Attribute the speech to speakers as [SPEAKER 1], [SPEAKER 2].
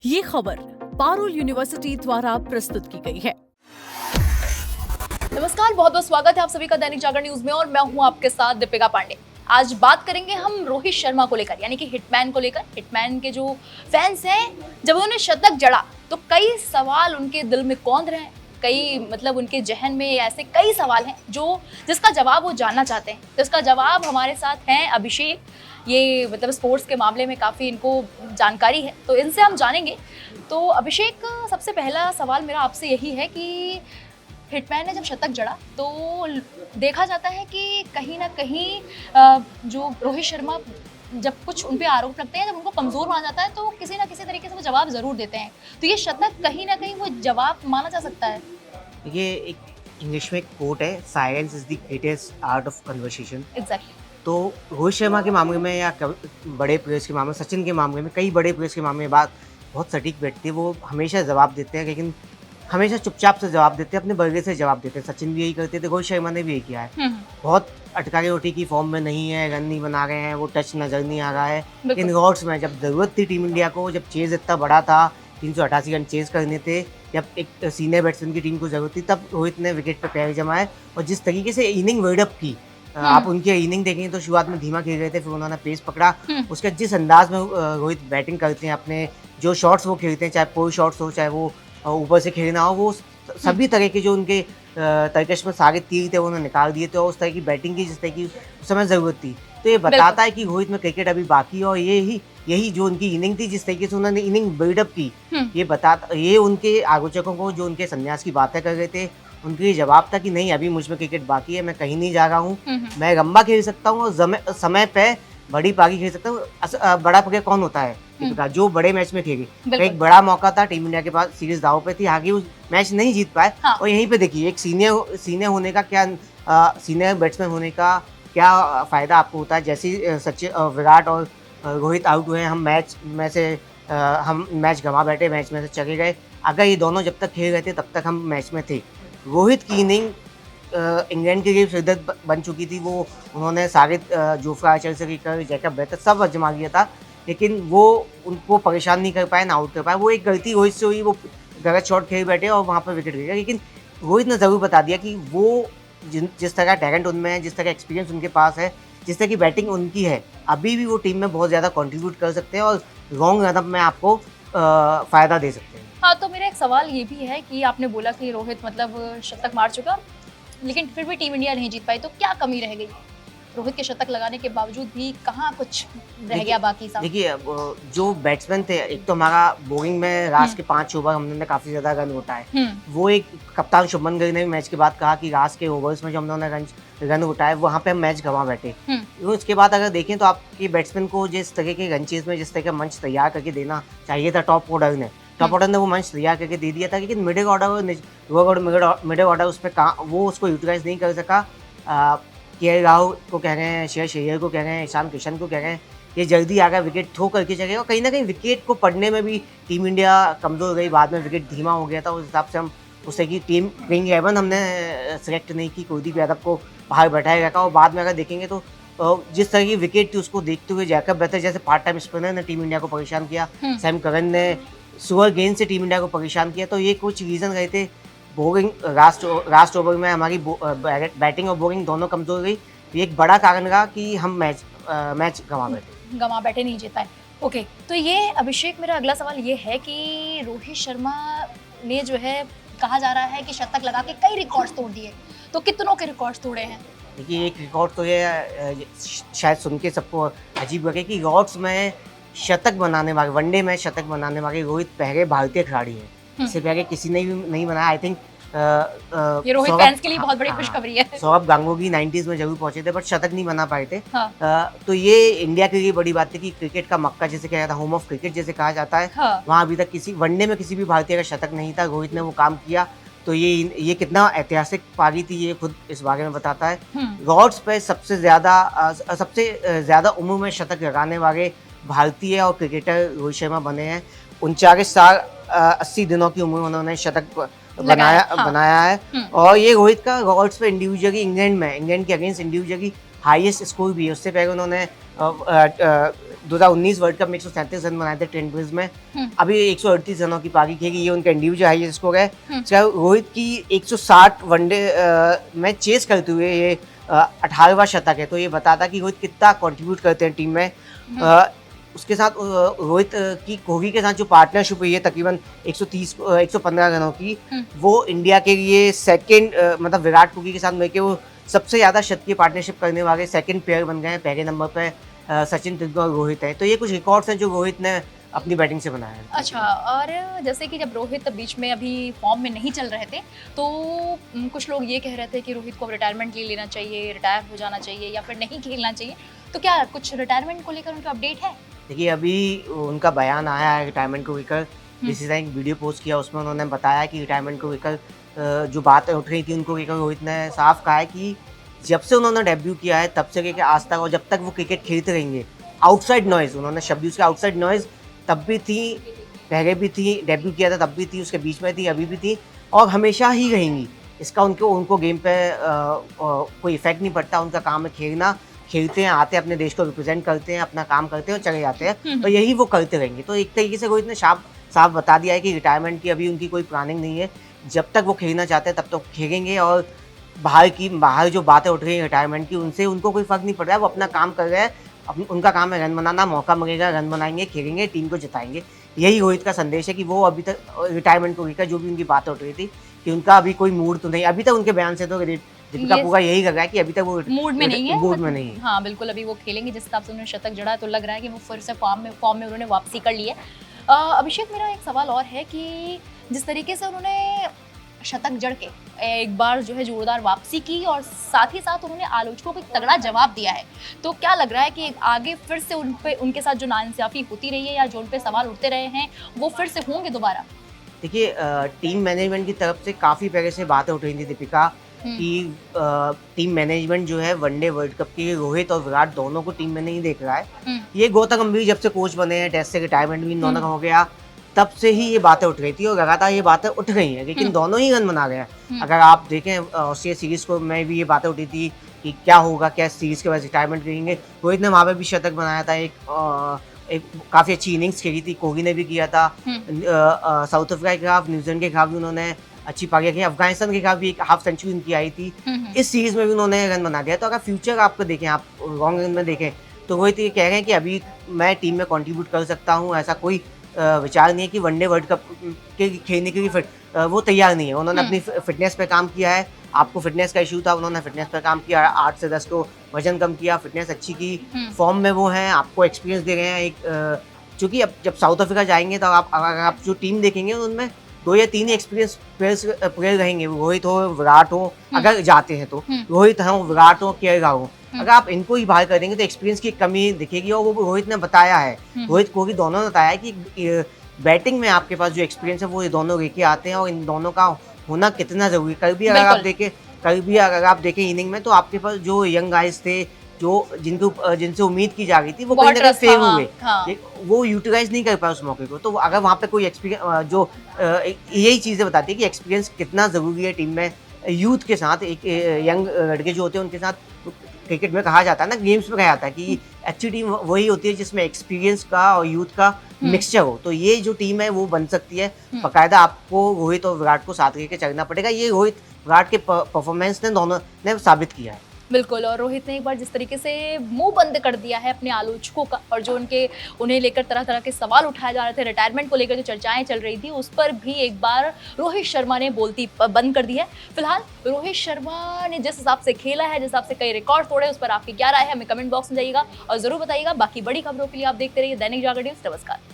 [SPEAKER 1] ये खबर पारुल यूनिवर्सिटी द्वारा प्रस्तुत की गई है।
[SPEAKER 2] नमस्कार, बहुत बहुत स्वागत है आप सभी का दैनिक जागरण न्यूज में और मैं हूं आपके साथ दीपिका पांडे। आज बात करेंगे हम रोहित शर्मा को लेकर, यानी कि हिटमैन को लेकर। हिटमैन के जो फैंस हैं, जब उन्होंने शतक जड़ा तो कई सवाल उनके दिल में कौंध रहे हैं, उनके जहन में ऐसे कई सवाल हैं जिसका जवाब वो जानना चाहते हैं। तो इसका जवाब हमारे साथ हैं अभिषेक। ये स्पोर्ट्स के मामले में काफ़ी इनको जानकारी है, तो इनसे हम जानेंगे। तो अभिषेक, सबसे पहला सवाल मेरा आपसे यही है कि हिटमैन ने जब शतक जड़ा तो देखा जाता है कि कहीं ना कहीं जो रोहित शर्मा, जब कुछ उन पे आरोप लगते हैं, जब उनको कमज़ोर माना जाता है तो किसी ना किसी तरीके से वो जवाब ज़रूर देते हैं। तो ये शतक कहीं ना कहीं वो जवाब माना जा सकता है।
[SPEAKER 3] ये एक इंग्लिश में एक कोट है, silence is the greatest art of conversation.
[SPEAKER 2] Exactly.
[SPEAKER 3] तो रोहित शर्मा के मामले में या बड़े प्लेयर्स के मामले में, सचिन के मामले में, कई बड़े प्लेयर्स के मामले में बात बहुत सटीक बैठती है। वो हमेशा जवाब देते हैं, लेकिन हमेशा चुपचाप से जवाब देते हैं, अपने बल्ले से जवाब देते हैं। सचिन भी यही करते थे, रोहित शर्मा ने भी यही किया है। बहुत अटका के रोटी की फॉर्म में नहीं है, रन नहीं बना रहे हैं, वो टच नजर नहीं आ रहा है। इन लॉर्ड्स में जब जरूरत थी टीम इंडिया को, जब चेज इतना बड़ा था, 388 रन चेज करने थे, जब एक सीनियर बैट्समैन की टीम को जरूरत थी, तब रोहित ने विकेट पर पैर जमाए। और जिस तरीके से इनिंग बिल्डअप की, आप उनकी इनिंग देखेंगे तो शुरुआत में धीमा खेल रहे थे, फिर उन्होंने पेस पकड़ा। उसके जिस अंदाज में रोहित बैटिंग करते हैं, अपने जो शॉट्स वो खेलते हैं, चाहे पुल शॉट्स हो, चाहे वो ऊपर से खेलना हो, वो सभी तरह के जो उनके तरकश में सारे तीर थे वो उन्होंने निकाल दिए थे। और उस तरह की बैटिंग की जिस तरह की उस समय ज़रूरत थी। तो ये बताता है कि रोहित में क्रिकेट अभी बाकी है। और यही जो उनकी इनिंग थी, जिस तरीके से उन्होंने इनिंग बिल्डअप की, ये उनके आलोचकों को, जो उनके संन्यास की बातें कर रहे थे, उनके लिए जवाब था कि नहीं, अभी मुझ में क्रिकेट बाकी है, मैं कहीं नहीं जा रहा हूँ, मैं लंबा खेल सकता हूँ और समय पे बड़ी पारी खेल सकता हूँ। बड़ा प्लेयर कौन होता है? जो बड़े मैच में खेले। एक बड़ा मौका था, टीम इंडिया के पास सीरीज दाव पे थी, आगे उस मैच नहीं जीत पाए।
[SPEAKER 2] हाँ।
[SPEAKER 3] और यहीं पे देखिए, एक सीनियर होने का क्या, सीनियर बैट्समैन होने का क्या फायदा आपको होता है। जैसे सचिन, विराट और रोहित आउट हुए, हम मैच गंवा बैठे, मैच में से चले गए। अगर ये दोनों जब तक खेल रहे थे, तब तक हम मैच में थे। रोहित की इनिंग इंग्लैंड के लिए शिद्दत बन चुकी थी। वो उन्होंने सारे जोफ्रा आर्चर से लेकर जैकब बेहतर सब आजमा लिया था, लेकिन वो उनको परेशान नहीं कर पाए, ना आउट कर पाए। वो एक गलती रोहित से हुई, वो गलत शॉट खेल बैठे और वहाँ पर विकेट गिर। लेकिन रोहित ने ज़रूर बता दिया कि वो जिस तरह का टैलेंट उनमें है, जिस तरह का एक्सपीरियंस उनके पास है, जिस तरह की बैटिंग उनकी है, अभी भी वो टीम में बहुत ज़्यादा कंट्रीब्यूट कर सकते हैं और लॉन्ग रन अप में आपको फ़ायदा दे सकते हैं।
[SPEAKER 2] हाँ, तो मेरा एक सवाल ये भी है कि आपने बोला कि रोहित शतक मार चुका, लेकिन फिर भी टीम इंडिया नहीं जीत पाई, तो क्या कमी रह गई? रोहित के शतक लगाने के बावजूद भी कहाँ कुछ रह गया बाकी सा?
[SPEAKER 3] देखिए, जो बैट्समैन थे, एक तो हमारा बॉलिंग में रास के 5 ओवर हमने काफी ज्यादा रन उठाए। वो एक कप्तान शुभमन गिल ने भी मैच के बाद कहा कि रास के ओवर्स में जो हमने रन उठाए, वहाँ पे हम मैच गंवा बैठे। उसके बाद अगर देखें तो आपके बैट्समैन को जिस तरह के रन चेज में जिस तरह का मंच तैयार करके देना चाहिए था टॉप ऑर्डर ने वो मंच तैयार करके दे दिया था, लेकिन मिडिल ऑर्डर उस पर वो उसको यूटिलाइज नहीं कर सका। के राहुल को कह रहे हैं, श्रेयस अय्यर को कह रहे हैं, ईशान किशन को कह रहे हैं, ये जल्दी आ गया, विकेट थ्रो करके चले गए। और कहीं ना कहीं विकेट को पढ़ने में भी टीम इंडिया कमज़ोर गई। बाद में विकेट धीमा हो गया था, उस हिसाब से हम उस तरह की टीम प्लेइंग 11 हमने सेलेक्ट नहीं की, कुलदीप यादव को बाहर बैठाया रखा। और बाद में अगर देखेंगे तो जिस तरह की विकेट थी, उसको देखते हुए जैकब बेहतर जैसे पार्ट टाइम स्पिनर ने टीम इंडिया को परेशान किया, सैम करन ने सुअर गेंद से टीम इंडिया को परेशान किया। तो ये कुछ रीज़न रहे थे। बॉलिंग लास्ट ओवर में हमारी बैटिंग और बॉलिंग दोनों कमज़ोर गई। ये एक बड़ा कारण रहा कि हम मैच गंवा बैठे
[SPEAKER 2] नहीं जीत पाए। ओके, तो ये अभिषेक, मेरा अगला सवाल ये है कि रोहित शर्मा ने जो है, कहा जा रहा है कि शतक लगा के कई रिकॉर्ड्स तोड़ दिए, तो कितनों के रिकॉर्ड्स तोड़े हैं?
[SPEAKER 3] देखिए, एक रिकॉर्ड तो ये शायद सुन के सबको अजीब लगे कि रिकॉर्ड्स में शतक बनाने वाले, वनडे में शतक बनाने वाले रोहित पहले भारतीय खिलाड़ी हैं। इससे पहले किसी ने भी नहीं बनाया। आई थिंक
[SPEAKER 2] ये रोहित फैंस के लिए बहुत बड़ी खुशखबरी है।
[SPEAKER 3] सौरभ गांगुली 90s में जरूर पहुंचे थे, बट शतक नहीं बना पाए थे।
[SPEAKER 2] हाँ।
[SPEAKER 3] तो ये इंडिया के लिए बड़ी बात है कि क्रिकेट का मक्का जिसे कहा जाता है, होम ऑफ क्रिकेट जिसे कहा जाता है, वहाँ अभी तक किसी वनडे में किसी भी भारतीय का शतक नहीं था। रोहित ने वो काम किया, तो ये कितना ऐतिहासिक पारी थी, ये खुद इस बारे में बताता है। रिकॉर्ड्स पे सबसे ज्यादा उम्र में शतक लगाने वाले भारतीय और क्रिकेटर रोहित शर्मा बने हैं। 39 साल 80 दिनों की उम्र उन्होंने शतक बनाया है। और ये रोहित का रिकॉर्ड्स पे इंडिविजुअली इंग्लैंड के अगेंस्ट इंडिविजुअली हाईएस्ट स्कोर भी है। उससे पहले उन्होंने 2019 वर्ल्ड कप में 137 रन बनाए थे ट्रेंट ब्रिज में, अभी 138 रनों की पारी खेली, ये उनका इंडिविजुअल हाईएस्ट स्कोर है। रोहित की 160 वनडे में चेस करते हुए ये 18वां शतक है, तो ये बताता कि रोहित कितना कंट्रीब्यूट करते हैं टीम में। उसके साथ रोहित की कोहली के साथ जो पार्टनरशिप हुई है तकरीबन 115 रनों की, वो इंडिया के लिए सेकंड, मतलब विराट कोहली के साथ मिलकर वो सबसे ज़्यादा शतकीय पार्टनरशिप करने वाले सेकंड प्लेयर बन गए हैं। पहले नंबर पर सचिन तेंदुलकर और रोहित है, तो ये कुछ रिकॉर्ड्स हैं जो रोहित ने अपनी बैटिंग से बनाया है।
[SPEAKER 2] अच्छा, और जैसे कि जब रोहित बीच में अभी फॉर्म में नहीं चल रहे थे, तो कुछ लोग ये कह रहे थे कि रोहित को रिटायरमेंट ले लेना चाहिए, रिटायर हो जाना चाहिए या फिर नहीं खेलना चाहिए, तो क्या कुछ रिटायरमेंट को लेकर उनका अपडेट है?
[SPEAKER 3] देखिए, अभी उनका बयान आया है रिटायरमेंट को लेकर, इसी तरह एक वीडियो पोस्ट किया, उसमें उन्होंने बताया कि रिटायरमेंट को लेकर जो बातें उठ रही थी उनको लेकर रोहित ने साफ कहा है कि जब से उन्होंने डेब्यू किया है तब से लेकर आज तक, और जब तक वो क्रिकेट खेलते रहेंगे, आउटसाइड नॉइज़, उन्होंने शब्द यूज़ किया, आउटसाइड नॉइज़ तब भी थी, पहले भी थी, डेब्यू किया था तब भी थी, उसके बीच में थी, अभी भी थी और हमेशा ही रहेंगी। इसका उनको गेम पे कोई इफेक्ट नहीं पड़ता। उनका काम है खेलना, खेलते हैं, आते हैं, अपने देश को रिप्रेजेंट करते हैं, अपना काम करते हैं और चले जाते हैं, तो यही वो करते रहेंगे। तो एक तरीके से रोहित ने साफ बता दिया है कि रिटायरमेंट की अभी उनकी कोई प्लानिंग नहीं है। जब तक वो खेलना चाहते हैं तब तक खेलेंगे, और बाहर जो बातें उठ रही हैं रिटायरमेंट की, उनसे उनको कोई फर्क नहीं पड़ रहा है। वो अपना काम कर रहे हैं, उनका काम है रन बनाना, मौका मिलेगा रन बनाएंगे, खेलेंगे, टीम को जिताएंगे। यही रोहित का संदेश है कि वो अभी तक रिटायरमेंट को लेकर जो भी उनकी बातें उठ रही थी कि उनका अभी कोई मूड तो नहीं, अभी तक उनके बयान से तो दीपिका पूरा यही लग रहा है कि अभी तक वो
[SPEAKER 2] मूड में नहीं है,
[SPEAKER 3] मूड में नहीं है।
[SPEAKER 2] हाँ बिल्कुल, अभी वो खेलेंगे। जिस हिसाब से उन्होंने शतक जड़ा है तो लग रहा है कि वो फिर से फॉर्म में उन्होंने वापसी कर ली है। अभिषेक, मेरा एक सवाल और है कि जिस तरीके से उन्होंने शतक जड़ के एक बार जो है जोरदार वापसी की और साथ ही साथ उन्होंने आलोचकों को एक तगड़ा जवाब दिया है, तो क्या लग रहा है कि आगे फिर से उनके साथ जो नाइंसाफी होती रही है या जो उन पे सवाल उठते रहे हैं वो फिर से होंगे दोबारा?
[SPEAKER 3] देखिए, टीम मैनेजमेंट की तरफ से काफ़ी पहले से बातें उठ रही थी दीपिका कि टीम मैनेजमेंट जो है वनडे वर्ल्ड कप के रोहित और विराट दोनों को टीम में नहीं देख रहा है। ये गौतम गंभीर जब से कोच बने हैं, टेस्ट से रिटायरमेंट भी इन दोनों का हो गया, तब से ही ये बातें उठ रही थी और लगातार ये बातें उठ रही हैं, लेकिन दोनों ही रन बना गए हैं। अगर आप देखें ऑस्ट्रेलिया सीरीज को में भी ये बातें उठी थी कि क्या होगा, क्या सीरीज के बाद रिटायरमेंट करेंगे। रोहित ने वहाँ पे भी शतक बनाया था, एक काफ़ी अच्छी इनिंग्स खेली थी, कोहली ने भी किया था। साउथ अफ्रीका के खिलाफ, न्यूजीलैंड के खिलाफ भी उन्होंने अच्छी पारी की, अफगानिस्तान के खिलाफ भी एक हाफ सेंचुरी उनकी आई थी। इस सीरीज में भी उन्होंने रन बना दिया। तो अगर फ्यूचर आपको देखें, आप लॉन्ग रन में देखें, तो रोहित ये कह रहे हैं कि अभी मैं टीम में कंट्रीब्यूट कर सकता हूँ, ऐसा कोई विचार नहीं है कि वनडे वर्ल्ड कप के खेलने के लिए वो तैयार नहीं है। उन्होंने अपनी फिटनेस पे काम किया है। आपको फिटनेस का इशू था, उन्होंने फिटनेस पर काम किया, 8 से 10 को वजन कम किया, फिटनेस अच्छी की, फॉर्म में वो हैं, आपको एक्सपीरियंस दे रहे हैं। एक चूँकि अब जब साउथ अफ्रीका जाएंगे तो अगर आप जो टीम देखेंगे उनमें 2 या 3 ही एक्सपीरियंस प्लेयर रहेंगे, रोहित हो, विराट हो, अगर जाते हैं तो रोहित हो, विराट हो, केएल राहुल हो। अगर आप इनको ही बाहर कर देंगे तो एक्सपीरियंस की कमी दिखेगी, और वो रोहित ने बताया है, रोहित कोहली दोनों ने बताया है कि बैटिंग में आपके पास जो एक्सपीरियंस है वो ये दोनों लेके आते हैं, और इन दोनों का होना कितना जरूरी। कल भी अगर आप देखें इनिंग में, तो आपके पास जो यंग गाइज थे, जो जिनसे उम्मीद की जा रही थी, वो कहीं ना कहीं फेल हुए, वो यूटिलाइज नहीं कर पाए उस मौके को। तो अगर वहाँ पे कोई एक्सपीरियंस, जो यही चीज़ें बताती है कि एक्सपीरियंस कितना ज़रूरी है टीम में। यूथ के साथ, एक यंग लड़के जो होते हैं उनके साथ, क्रिकेट में कहा जाता है ना, गेम्स में कहा जाता है कि अच्छी टीम वही होती है जिसमें एक्सपीरियंस का और यूथ का मिक्सचर हो। तो ये जो टीम है वो बन सकती है। बाकायदा आपको रोहित और विराट को साथ लेके चलना पड़ेगा। ये रोहित विराट के परफॉर्मेंस ने दोनों ने साबित किया है।
[SPEAKER 2] बिल्कुल, और रोहित ने एक बार जिस तरीके से मुंह बंद कर दिया है अपने आलोचकों का, और जो उन्हें लेकर तरह तरह के सवाल उठाए जा रहे थे, रिटायरमेंट को लेकर जो चर्चाएं चल रही थी, उस पर भी एक बार रोहित शर्मा ने बोलती बंद कर दी है। फिलहाल रोहित शर्मा ने जिस हिसाब से खेला है, जिस हिसाब से कई रिकॉर्ड तोड़े, उस पर आपकी क्या राय है, हमें कमेंट बॉक्स में जाइएगा और जरूर बताइएगा। बाकी बड़ी खबरों के लिए आप देखते रहिए दैनिक जागरण न्यूज़। नमस्कार।